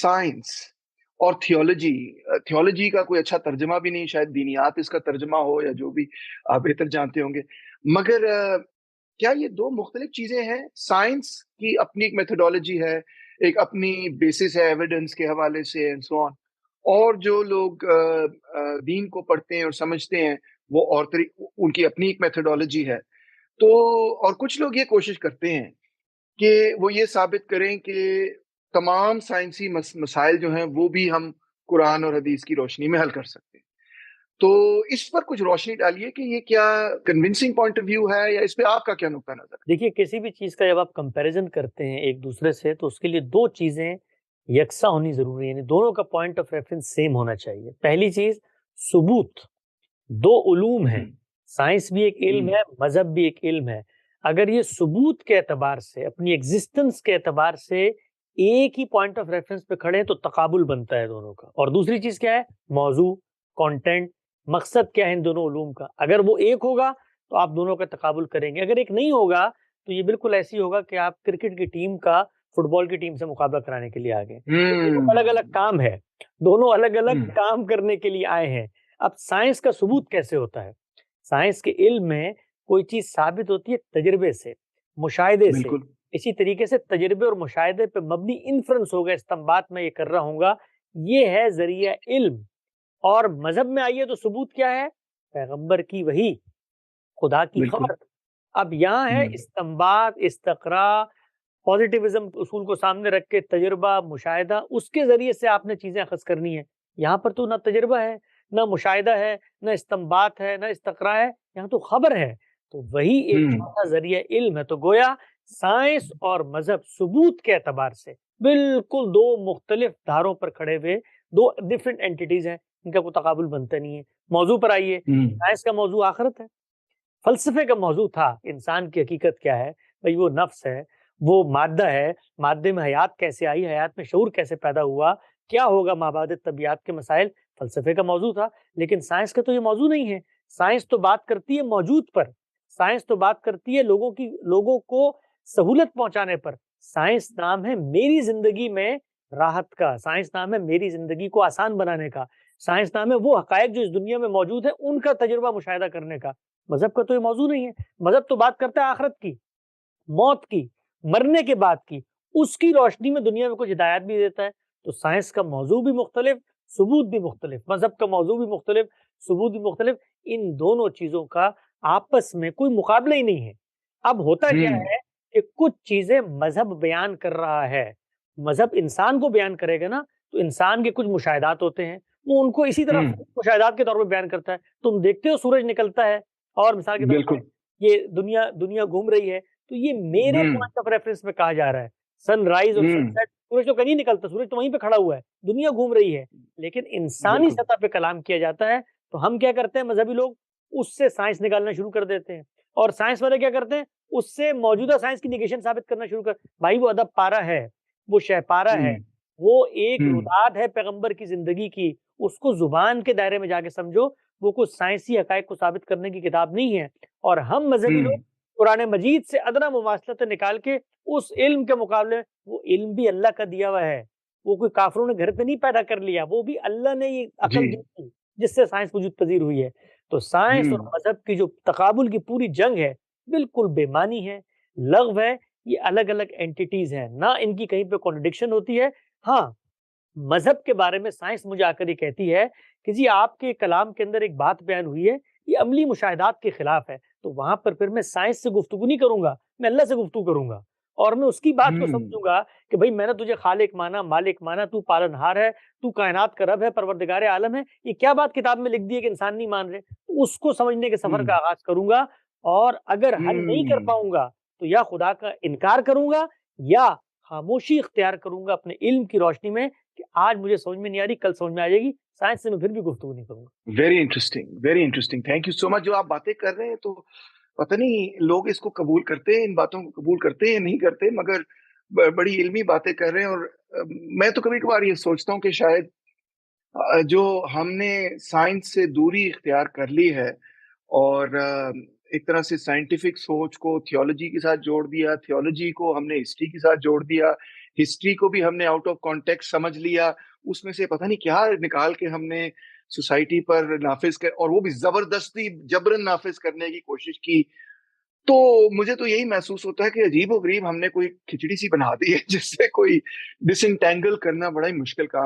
Science اور theology کا کوئی اچھا ترجمہ بھی نہیں، شاید دینیات اس کا ترجمہ ہو یا جو بھی آپ بہتر جانتے ہوں گے، مگر کیا یہ دو مختلف چیزیں ہیں؟ سائنس کی اپنی ایک میتھڈولوجی ہے، ایک اپنی بیسس ہے ایویڈنس کے حوالے سے اینڈ سو آن، اور جو لوگ دین کو پڑھتے ہیں اور سمجھتے ہیں وہ اور ان کی اپنی ایک میتھڈولوجی ہے. تو اور کچھ لوگ یہ کوشش کرتے ہیں کہ وہ یہ ثابت کریں کہ تمام سائنسی مسائل جو ہیں وہ بھی ہم قرآن اور حدیث کی روشنی میں حل کر سکتے ہیں. تو اس پر کچھ روشنی ڈالیے کہ یہ کیا کنونسنگ پوائنٹ آف ویو ہے، یا اس پہ آپ کا کیا نقطہ نظر ہے؟ دیکھیے، کسی بھی چیز کا جب آپ کمپیریزن کرتے ہیں ایک دوسرے سے تو اس کے لیے دو چیزیں یکساں ہونی ضروری ہے، یعنی دونوں کا پوائنٹ آف ریفرنس سیم ہونا چاہیے. پہلی چیز ثبوت. دو علوم ہیں، سائنس بھی ایک علم ہے، مذہب بھی ایک علم ہے. اگر یہ ثبوت کے اعتبار سے، اپنی ایگزسٹنس کے اعتبار سے ایک ہی پوائنٹ آف ریفرنس پہ کھڑے ہیں تو تقابل بنتا ہے دونوں کا. اور دوسری چیز کیا ہے؟ موضوع، کانٹینٹ، مقصد کیا ہے ان دونوں علوم کا. اگر وہ ایک ہوگا تو آپ دونوں کا تقابل کریں گے. اگر ایک نہیں ہوگا تو یہ بالکل ایسی ہوگا کہ آپ کرکٹ کی ٹیم کا فٹ بال کی ٹیم سے مقابلہ کرانے کے لیے آ گئے. دونوں الگ الگ کام ہے، دونوں الگ الگ کام کرنے کے لیے آئے ہیں. اب سائنس کا ثبوت کیسے ہوتا ہے؟ سائنس کے علم میں کوئی چیز ثابت ہوتی ہے تجربے سے، مشاہدے سے. بالکل. اسی طریقے سے تجربے اور مشاہدے پہ مبنی انفرنس ہوگا، استنباط میں یہ کر رہا ہوں گا، یہ ہے ذریعہ علم. اور مذہب میں آئیے تو ثبوت کیا ہے؟ پیغمبر کی وحی، خدا کی خبر. اب یہاں ہے استنباط، استقراء، پازیٹیوزم اصول کو سامنے رکھ کے تجربہ، مشاہدہ، اس کے ذریعے سے آپ نے چیزیں اخذ کرنی ہیں. یہاں پر تو نہ تجربہ ہے، نہ مشاہدہ ہے، نہ استنباط ہے، نہ استقراء ہے، یہاں تو خبر ہے. تو وہی ایک چھوٹا ذریعہ علم ہے. تو گویا سائنس اور مذہب ثبوت کے اعتبار سے بالکل دو مختلف دھاروں پر کھڑے ہوئے دو ڈفرینٹ اینٹیز ہیں، ان کا کوئی تقابل بنتا نہیں ہے. موضوع پر آئیے، سائنس کا موضوع آخرت ہے، فلسفے کا موضوع تھا انسان کی حقیقت کیا ہے. بھئی وہ نفس ہے، وہ مادہ ہے، مادے میں حیات کیسے آئی، حیات میں شعور کیسے پیدا ہوا، کیا ہوگا مابعد طبیعت کے مسائل، فلسفے کا موضوع تھا. لیکن سائنس کا تو یہ موضوع نہیں ہے. سائنس تو بات کرتی ہے موجود پر، سائنس تو بات کرتی ہے لوگوں کو سہولت پہنچانے پر. سائنس نام ہے میری زندگی میں راحت کا، سائنس نام ہے میری زندگی کو آسان بنانے کا، سائنس نام ہے وہ حقائق جو اس دنیا میں موجود ہیں ان کا تجربہ مشاہدہ کرنے کا. مذہب کا تو یہ موضوع نہیں ہے. مذہب تو بات کرتا ہے آخرت کی، موت کی، مرنے کے بعد کی، اس کی روشنی میں دنیا میں کچھ ہدایات بھی دیتا ہے. تو سائنس کا موضوع بھی مختلف، ثبوت بھی مختلف، مذہب کا موضوع بھی مختلف، ثبوت بھی مختلف. ان دونوں چیزوں کا آپس میں کوئی مقابلہ ہی نہیں ہے. اب ہوتا کیا ہے کہ کچھ چیزیں مذہب بیان کر رہا ہے، مذہب انسان کو بیان کرے گا نا، تو انسان کے کچھ مشاہدات ہوتے ہیں، وہ ان کو اسی طرح مشاہدات کے طور پہ بیان کرتا ہے. تم دیکھتے ہو سورج نکلتا ہے اور مثال کے طور پر یہ دنیا گھوم رہی ہے، تو یہ میرے پوائنٹ آف ریفرنس میں کہا جا رہا ہے. سن رائز اور سن سیٹ، سورج تو کہیں نکلتا، سورج تو وہیں پہ کھڑا ہوا ہے، دنیا گھوم رہی ہے. لیکن انسانی سطح پہ کلام کیا جاتا ہے تو ہم کیا کرتے ہیں مذہبی لوگ؟ اس سے سائنس نکالنا شروع کر دیتے ہیں. اور سائنس والے کیا کرتے ہیں؟ اس سے موجودہ سائنس کی نیگیشن ثابت کرنا شروع کر. بھائی وہ ادب پارا ہے، وہ شہ پارا ہے، وہ ایک روداد ہے پیغمبر کی زندگی کی، اس کو زبان کے دائرے میں جا کے سمجھو. وہ کچھ سائنسی حقائق کو ثابت کرنے کی کتاب نہیں ہے. اور ہم مذہبی لوگ قرآن مجید سے ادنا مماثلت نکال کے اس علم کے مقابلے، وہ علم بھی اللہ کا دیا ہوا ہے، وہ کوئی کافروں نے گھر پہ نہیں پیدا کر لیا، وہ بھی اللہ نے یہ عقل دی تھی جس سے سائنس وجود پذیر ہوئی ہے. تو سائنس اور مذہب کی جو تقابل کی پوری جنگ ہے بالکل بے معنی ہے، لغو ہے. یہ الگ الگ اینٹیز ہیں، نہ ان کی کہیں پہ کانٹرڈکشن ہوتی ہے. ہاں، مذہب کے بارے میں سائنس مجھے آ کر یہ کہتی ہے کہ جی آپ کے کلام کے اندر ایک بات بیان ہوئی ہے، یہ عملی مشاہدات کے خلاف ہے. تو وہاں پر پھر میں سائنس سے گفتگو نہیں کروں گا، میں اللہ سے گفتگو کروں گا، اور میں اس کی بات کو سمجھوں گا کہ بھئی میں نے تجھے خالق مانا، مالک مانا، تو پالنہار ہے، تو کائنات کا رب ہے، پروردگار عالم ہے. یہ کیا بات کتاب میں لکھ دی ہے کہ انسان نہیں مان رہے؟ اس کو سمجھنے کے سفر کا آغاز کروں گا. اور اگر حل نہیں کر پاؤں گا تو یا خدا کا انکار کروں گا یا خاموشی اختیار کروں گا اپنے علم کی روشنی میں کہ آج مجھے سمجھ میں نہیں آ رہی، کل سمجھ میں آ جائے گی. سائنس سے میں پھر بھی گفتگو نہیں کروں گا. Very interesting, very interesting. Thank you so much. جو آپ باتیں کر رہے ہیں تو پتہ نہیں لوگ اس کو قبول کرتے ہیں، ان باتوں کو قبول کرتے ہیں یا نہیں کرتے، مگر بڑی علمی باتیں کر رہے ہیں. اور میں تو کبھی کبھار یہ سوچتا ہوں کہ شاید جو ہم نے سائنس سے دوری اختیار کر لی ہے اور ایک طرح سے سائنٹیفک سوچ کو تھیولوجی کے ساتھ جوڑ دیا، تھیولوجی کو ہم نے ہسٹری کے ساتھ جوڑ دیا، ہسٹری کو بھی ہم نے آؤٹ آف کانٹیکٹ سمجھ لیا، اس میں سے پتہ نہیں کیا نکال کے ہم نے سوسائٹی پر نافذ کر، اور وہ بھی زبردستی جبرن نافذ کرنے کی کوشش کی. تو مجھے تو یہی محسوس ہوتا ہے کہ عجیب و غریب ہم نے کوئی کھچڑی سی بنا دی ہے جس سے کوئی ڈس انٹینگل کرنا بڑا ہی مشکل کام